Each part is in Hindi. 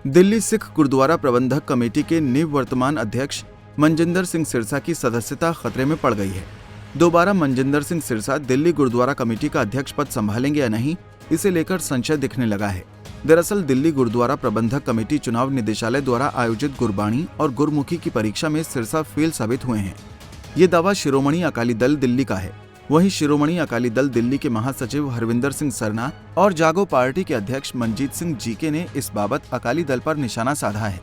दिल्ली सिख गुरुद्वारा प्रबंधक कमेटी के निवर्तमान अध्यक्ष मनजिंदर सिंह सिरसा की सदस्यता खतरे में पड़ गई है। दोबारा मनजिंदर सिंह सिरसा दिल्ली गुरुद्वारा कमेटी का अध्यक्ष पद संभालेंगे या नहीं, इसे लेकर संशय दिखने लगा है। दरअसल दिल्ली गुरुद्वारा प्रबंधक कमेटी चुनाव निदेशालय द्वारा आयोजित गुरबाणी और गुरमुखी की परीक्षा में सिरसा फेल साबित हुए हैं। ये दावा शिरोमणि अकाली दल दिल्ली का है। वहीं शिरोमणि अकाली दल दिल्ली के महासचिव हरविंदर सिंह सरना और जागो पार्टी के अध्यक्ष मनजीत सिंह जीके ने इस बाबत अकाली दल पर निशाना साधा है।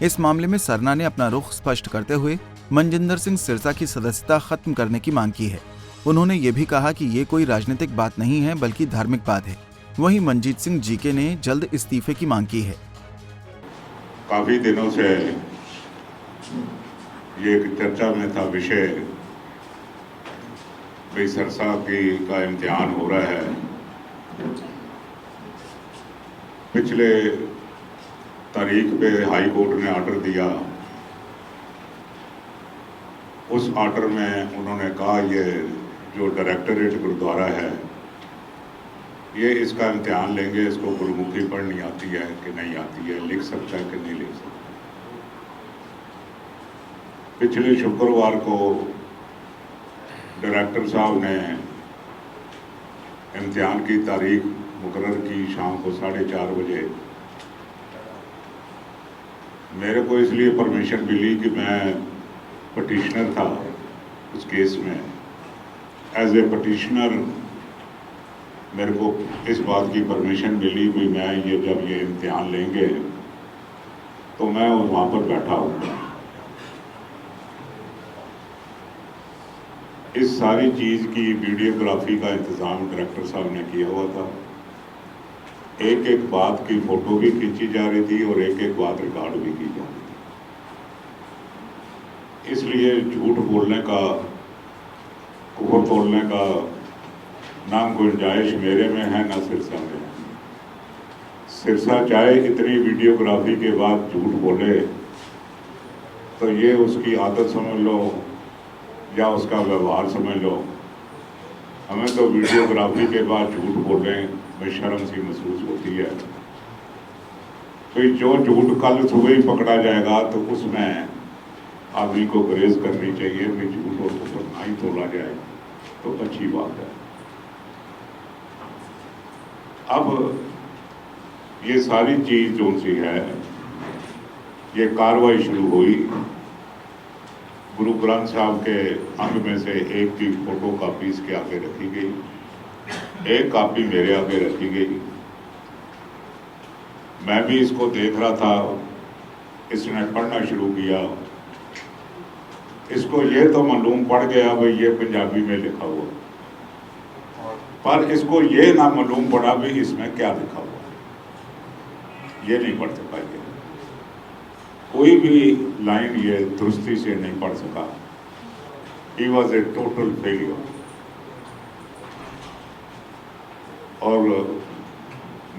इस मामले में सरना ने अपना रुख स्पष्ट करते हुए मनजिंदर सिंह सिरसा की सदस्यता खत्म करने की मांग की है। उन्होंने ये भी कहा कि ये कोई राजनीतिक बात नहीं है बल्कि धार्मिक बात है। वहीं मनजीत सिंह जीके ने जल्द इस्तीफे की मांग की है। काफी दिनों से ये एक चर्चा में था विषय, भाई सिरसा का इम्तिहान हो रहा है। पिछले तारीख पे हाई कोर्ट ने ऑर्डर दिया। उस ऑर्डर में उन्होंने कहा ये जो डायरेक्टरेट गुरुद्वारा है ये इसका इम्तिहान लेंगे, इसको गुरुमुखी पढ़नी आती है कि नहीं आती है, लिख सकता है कि नहीं लिख सकता। पिछले शुक्रवार को डायरेक्टर साहब ने इम्तिहान की तारीख मुकर्रर की शाम को 4:30 बजे। मेरे को इसलिए परमिशन मिली कि मैं पटिशनर था उस केस में। एज ए पटिशनर मेरे को इस बात की परमिशन मिली भी मैं जब ये इम्तिहान लेंगे तो मैं वहाँ पर बैठा हूँ। इस सारी चीज़ की वीडियोग्राफी का इंतज़ाम डायरेक्टर साहब ने किया हुआ था। एक एक बात की फ़ोटो भी खींची जा रही थी और एक एक बात रिकॉर्ड भी की जा रही थी। इसलिए झूठ बोलने का, कुफर बोलने का ना गुंजाइश मेरे में है ना सिरसा में है। सिरसा चाहे इतनी वीडियोग्राफी के बाद झूठ बोले तो ये उसकी आदत समझ लो या उसका व्यवहार समझ लो। हमें तो वीडियोग्राफी के बाद झूठ बोलने में शर्म सी महसूस होती है। तो जो झूठ कल सुबह ही पकड़ा जाएगा तो उसमें आदमी को गुरेज करनी चाहिए कि झूठ और कुफर ना ही तोला जाए तो अच्छी बात है। अब ये सारी चीज जो सी है, ये कार्रवाई शुरू हुई। गुरु ग्रंथ साहब के अंग में से एक की फोटो कॉपी इसके आगे रखी गई, एक कॉपी मेरे आगे रखी गई। मैं भी इसको देख रहा था। इसने पढ़ना शुरू किया। इसको ये तो मालूम पड़ गया भाई ये पंजाबी में लिखा हुआ, पर इसको ये ना मालूम पड़ा भी इसमें क्या लिखा हुआ। ये नहीं पढ़ सका, ये कोई भी लाइन ये दुरुस्ती से नहीं पढ़ सका। He was a total failure. और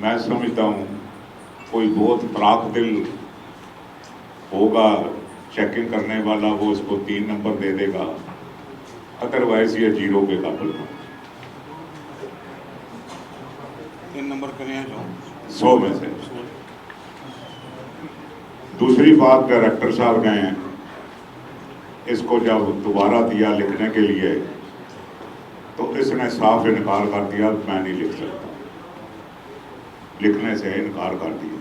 मैं समझता हूँ कोई बहुत प्राक दिल होगा चेकिंग करने वाला, वो इसको 3 नंबर दे देगा, अदरवाइज ये 0 के काबिल है। 3 नंबर करें जो 100 में से। दूसरी बात, डायरेक्टर साहब ने इसको जब दोबारा दिया लिखने के लिए तो इसने साफ इनकार कर दिया, मैं नहीं लिख सकता। लिखने से इनकार कर दिया।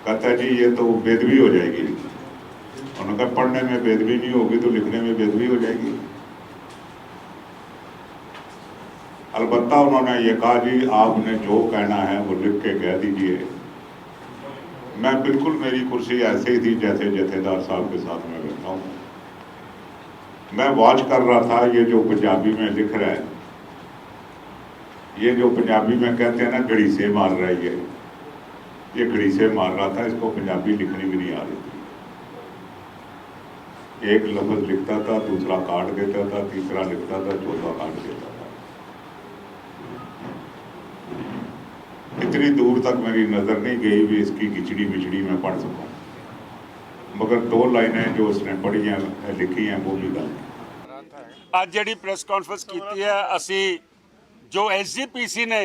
कहता जी ये तो बेदबी हो जाएगी। उन्होंने कहा पढ़ने में बेदबी नहीं होगी तो लिखने में बेदबी हो जाएगी। अलबत्ता उन्होंने ये कहा जी आपने जो कहना है वो लिख के कह दीजिए। मैं बिल्कुल, मेरी कुर्सी ऐसे ही थी जैसे जथेदार साहब के साथ मैं बैठा हूँ। मैं वॉच कर रहा था ये जो पंजाबी में लिख रहा है, ये जो पंजाबी में कहते हैं ना घड़ी से मार रहा है, ये घड़ी से मार रहा था। इसको पंजाबी लिखनी भी नहीं आ रही थी। एक लफ्ज लिखता था, दूसरा काट देता था, तीसरा लिखता था, चौथा काट देता था। इतनी दूर तक मेरी नजर नहीं गई भी इसकी खिचड़ी बिचड़ी में पढ़ सकूं, मगर 2 लाइनें जो उसने पढ़ी हैं लिखी हैं वो भी गलत। ਅੱਜ ਜਿਹੜੀ ਪ੍ਰੈਸ ਕਾਨਫਰੰਸ ਕੀਤੀ ਹੈ, ਅਸੀਂ जो SGPC ने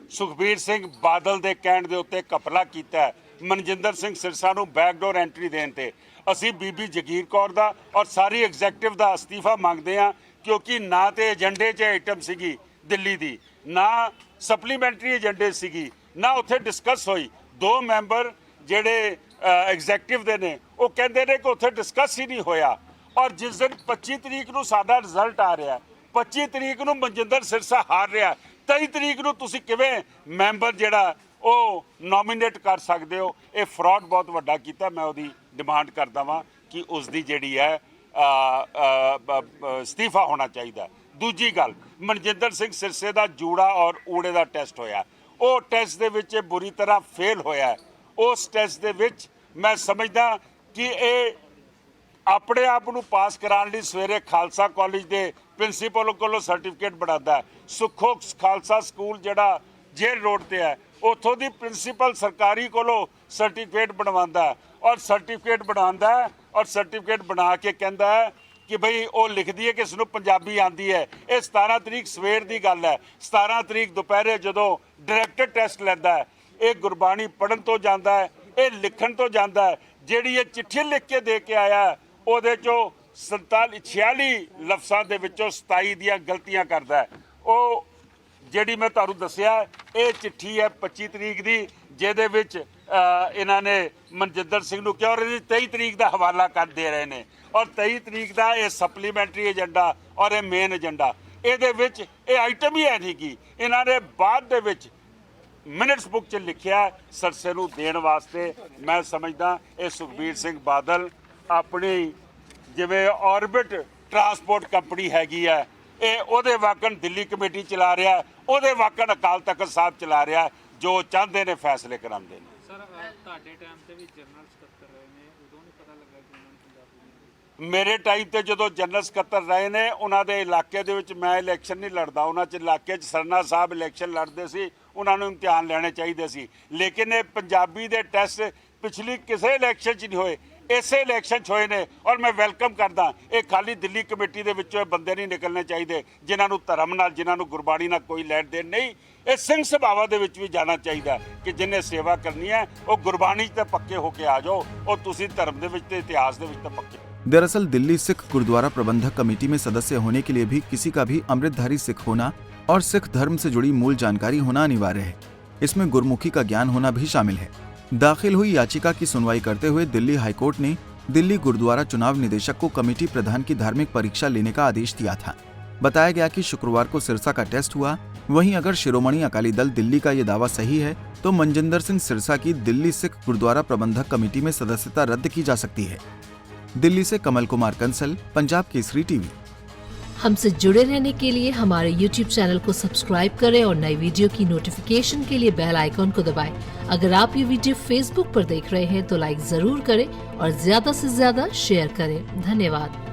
ਸੁਖਬੀਰ ਸਿੰਘ ਬਾਦਲ ਦੇ ਕਹਿਣ ਦੇ ਉੱਤੇ ਘਪਲਾ ਕੀਤਾ ਹੈ ਮਨਜਿੰਦਰ ਸਿੰਘ ਸਿਰਸਾ ਨੂੰ ਬੈਕਡੋਰ ਐਂਟਰੀ ਦੇਣ ਤੇ ਅਸੀਂ ਬੀਬੀ ਜਗੀਰ ਕੌਰ ਦਾ ਔਰ ਸਾਰੀ ਐਗਜ਼ੈਕਟਿਵ ਦਾ ਅਸਤੀਫਾ ਮੰਗਦੇ ਹਾਂ, ਕਿਉਂਕਿ ਨਾ ਤੇ ਏਜੰਡੇ 'ਚ ਆਈਟਮ ਸੀਗੀ ਦਿੱਲੀ ਦੀ, ਨਾ ਸਪਲੀਮੈਂਟਰੀ ਏਜੰਡੇ ਸੀਗੀ, ਨਾ ਉੱਥੇ ਡਿਸਕਸ ਹੋਈ। 2 ਮੈਂਬਰ ਜਿਹੜੇ ਐਗਜ਼ੈਕਟਿਵ ਦੇ ਨੇ ਉਹ ਕਹਿੰਦੇ ਨੇ ਕਿ ਉੱਥੇ ਡਿਸਕਸ ਹੀ ਨਹੀਂ ਹੋਇਆ। ਔਰ ਜਿਸ ਦਿਨ 25 ਤਰੀਕ ਨੂੰ ਸਾਡਾ ਰਿਜ਼ਲਟ ਆ ਰਿਹਾ, 25 ਤਰੀਕ ਨੂੰ ਮਨਜਿੰਦਰ ਸਿਰਸਾ ਹਾਰ ਰਿਹਾ, 23 ਤਰੀਕ ਨੂੰ ਤੁਸੀਂ ਕਿਵੇਂ ਮੈਂਬਰ ਜਿਹੜਾ ਉਹ ਨੋਮੀਨੇਟ ਕਰ ਸਕਦੇ ਹੋ? ਇਹ ਫਰਾਡ ਬਹੁਤ ਵੱਡਾ ਕੀਤਾ। ਮੈਂ ਉਹਦੀ ਡਿਮਾਂਡ ਕਰਦਾ ਵਾਂ ਕਿ ਉਸ ਦੀ ਜਿਹੜੀ ਹੈ ਅਸਤੀਫਾ ਹੋਣਾ ਚਾਹੀਦਾ। ਦੂਜੀ ਗੱਲ, ਮਨਜਿੰਦਰ ਸਿੰਘ ਸਿਰਸੇ ਦਾ ਜੂੜਾ ਔਰ ਊੜੇ ਦਾ ਟੈਸਟ ਹੋਇਆ, ਉਹ ਟੈਸਟ ਦੇ ਵਿੱਚ ਬੁਰੀ ਤਰ੍ਹਾਂ ਫੇਲ ਹੋਇਆ। ਉਸ ਟੈਸਟ ਦੇ ਵਿੱਚ ਮੈਂ ਸਮਝਦਾ ਕਿ ਇਹ ਆਪਣੇ ਆਪ ਨੂੰ ਪਾਸ ਕਰਾਉਣ ਲਈ ਸਵੇਰੇ ਖਾਲਸਾ ਕਾਲਜ ਦੇ ਪ੍ਰਿੰਸੀਪਲ ਕੋਲੋਂ ਸਰਟੀਫਿਕੇਟ ਬਣਾਉਂਦਾ, ਸੁੱਖੋ ਖਾਲਸਾ ਸਕੂਲ ਜਿਹੜਾ ਜੇਲ੍ਹ ਰੋਡ ਤੇ ਹੈ ਉੱਥੋਂ ਦੀ ਪ੍ਰਿੰਸੀਪਲ ਸਰਕਾਰੀ ਕੋਲੋਂ ਸਰਟੀਫਿਕੇਟ ਬਣਵਾਉਂਦਾ, ਔਰ ਸਰਟੀਫਿਕੇਟ ਬਣਾਉਂਦਾ ਔਰ ਸਰਟੀਫਿਕੇਟ ਬਣਾ ਕੇ ਕਹਿੰਦਾ ਹੈ ਕਿ ਭਈ ਉਹ ਲਿਖਦੀ ਹੈ ਕਿ ਇਸ ਨੂੰ ਪੰਜਾਬੀ ਆਉਂਦੀ ਹੈ। ਇਹ 17 ਤਰੀਕ ਸਵੇਰ ਦੀ ਗੱਲ ਹੈ। 17 ਤਰੀਕ ਦੁਪਹਿਰੇ ਜਦੋਂ ਡਾਇਰੈਕਟਰ ਟੈਸਟ ਲੈਂਦਾ ਹੈ, ਇਹ ਗੁਰਬਾਣੀ ਪੜ੍ਹਨ ਤੋਂ ਜਾਂਦਾ ਹੈ, ਇਹ ਲਿਖਣ ਤੋਂ ਜਾਂਦਾ ਹੈ। ਜਿਹੜੀ ਇਹ ਚਿੱਠੀ ਲਿਖ ਕੇ ਦੇ ਕੇ ਆਇਆ ਉਹਦੇ 'ਚੋਂ 46 ਲਫ਼ਜ਼ਾਂ ਦੇ ਵਿੱਚੋਂ 27 ਦੀਆਂ ਗਲਤੀਆਂ ਕਰਦਾ ਹੈ। ਉਹ ਜਿਹੜੀ ਮੈਂ ਤੁਹਾਨੂੰ ਦੱਸਿਆ ਇਹ ਚਿੱਠੀ ਹੈ 25 ਤਰੀਕ ਦੀ, ਜਿਹਦੇ ਵਿੱਚ ਇਹਨਾਂ ਨੇ ਮਨਜਿੰਦਰ ਸਿੰਘ ਨੂੰ ਕਿਹਾ ਔਰ ਇਹਦੀ 23 ਤਰੀਕ ਦਾ ਹਵਾਲਾ ਕਰ ਦੇ ਰਹੇ ਨੇ, ਔਰ 23 ਤਰੀਕ ਦਾ ਇਹ ਸਪਲੀਮੈਂਟਰੀ ਏਜੰਡਾ ਔਰ ਇਹ ਮੇਨ ਏਜੰਡਾ, ਇਹਦੇ ਵਿੱਚ ਇਹ ਆਈਟਮ ਹੀ ਹੈ ਨਹੀਂ ਕਿ ਇਹਨਾਂ ਨੇ ਬਾਅਦ ਦੇ ਵਿੱਚ ਮਿੰਟਸ ਬੁੱਕ 'ਚ ਲਿਖਿਆ ਸਿਰਸੇ ਨੂੰ ਦੇਣ ਵਾਸਤੇ। ਮੈਂ ਸਮਝਦਾ ਇਹ ਸੁਖਬੀਰ ਸਿੰਘ ਬਾਦਲ ਆਪਣੀ ਜਿਵੇਂ ਔਰਬਿਟ ਟਰਾਂਸਪੋਰਟ ਕੰਪਨੀ ਹੈਗੀ ਹੈ, ਇਹ ਉਹਦੇ ਵਾਕਣ ਦਿੱਲੀ ਕਮੇਟੀ ਚਲਾ ਰਿਹਾ, ਉਹਦੇ ਵਾਕਣ ਅਕਾਲ ਤਖਤ ਸਾਹਿਬ ਚਲਾ ਰਿਹਾ, ਜੋ ਚਾਹੁੰਦੇ ਨੇ ਫੈਸਲੇ ਕਰਾਉਂਦੇ ਨੇ। ਸਰ ਤੁਹਾਡੇ ਟਾਈਮ ਤੇ ਵੀ ਜਨਰਲ ਸਕੱਤਰ ਰਹੇ ਨੇ, ਉਦੋਂ ਨਹੀਂ ਪਤਾ ਲੱਗਾ ਕਿ ਉਹਨਾਂ ਨੂੰ ਪੰਜਾਬੀ? ਮੇਰੇ ਟਾਈਮ ਤੇ ਜਦੋਂ ਜਨਰਲ ਸਕੱਤਰ ਰਹੇ ਨੇ, ਉਹਨਾਂ ਦੇ ਇਲਾਕੇ ਦੇ ਵਿੱਚ ਮੈਂ ਇਲੈਕਸ਼ਨ ਨਹੀਂ ਲੜਦਾ, ਉਹਨਾਂ 'ਚ ਇਲਾਕੇ 'ਚ ਸਰਨਾ ਸਾਹਿਬ ਇਲੈਕਸ਼ਨ ਲੜਦੇ ਸੀ, ਉਹਨਾਂ ਨੂੰ ਇਮਤਿਹਾਨ ਲੈਣੇ ਚਾਹੀਦੇ ਸੀ। ਲੇਕਿਨ ਇਹ ਪੰਜਾਬੀ ਦੇ ਟੈਸਟ ਪਿਛਲੀ ਕਿਸੇ ਇਲੈਕਸ਼ਨ 'ਚ ਨਹੀਂ ਹੋਏ, ਇਸੇ ਇਲੈਕਸ਼ਨ 'ਚ ਹੋਏ ਨੇ। ਔਰ ਮੈਂ ਵੈਲਕਮ ਕਰਦਾ, ਇਹ ਖਾਲੀ ਦਿੱਲੀ ਕਮੇਟੀ ਦੇ ਵਿੱਚੋਂ ਬੰਦੇ ਨਹੀਂ ਨਿਕਲਣੇ ਚਾਹੀਦੇ ਜਿਨ੍ਹਾਂ ਨੂੰ ਧਰਮ ਨਾਲ, ਜਿਨ੍ਹਾਂ ਨੂੰ ਗੁਰਬਾਣੀ ਨਾਲ ਕੋਈ ਲੈਣ ਦੇਣ ਨਹੀਂ। ਇਹ ਸਿੰਘ ਸਭਾਵਾਂ ਦੇ ਵਿੱਚ ਵੀ ਜਾਣਾ ਚਾਹੀਦਾ ਕਿ ਜਿਹਨੇ ਸੇਵਾ ਕਰਨੀ ਹੈ ਉਹ ਗੁਰਬਾਣੀ 'ਚ ਤਾਂ ਪੱਕੇ ਹੋ ਕੇ ਆ ਜਾਓ, ਉਹ ਤੁਸੀਂ ਧਰਮ ਦੇ ਵਿੱਚ ਤੇ ਇਤਿਹਾਸ ਦੇ ਵਿੱਚ ਤਾਂ पक्के। दरअसल दिल्ली सिख गुरुद्वारा प्रबंधक कमेटी में सदस्य होने के लिए भी किसी का भी अमृतधारी सिख होना और सिख धर्म से जुड़ी मूल जानकारी होना अनिवार्य है। इसमें गुरमुखी का ज्ञान होना भी शामिल है। दाखिल हुई याचिका की सुनवाई करते हुए दिल्ली हाईकोर्ट ने दिल्ली गुरुद्वारा चुनाव निदेशक को कमेटी प्रधान की धार्मिक परीक्षा लेने का आदेश दिया था। बताया गया कि शुक्रवार को सिरसा का टेस्ट हुआ। वहीं अगर शिरोमणि अकाली दल दिल्ली का ये दावा सही है तो मनजिंदर सिंह सिरसा की दिल्ली सिख गुरुद्वारा प्रबंधक कमेटी में सदस्यता रद्द की जा सकती है। दिल्ली से कमल कुमार कंसल, पंजाब केसरी टीवी। हमसे जुड़े रहने के लिए हमारे YouTube चैनल को सब्सक्राइब करें और नई वीडियो की नोटिफिकेशन के लिए बेल आइकॉन को दबाएं। अगर आप ये वीडियो Facebook पर देख रहे हैं तो लाइक जरूर करें और ज्यादा से ज्यादा शेयर करें। धन्यवाद।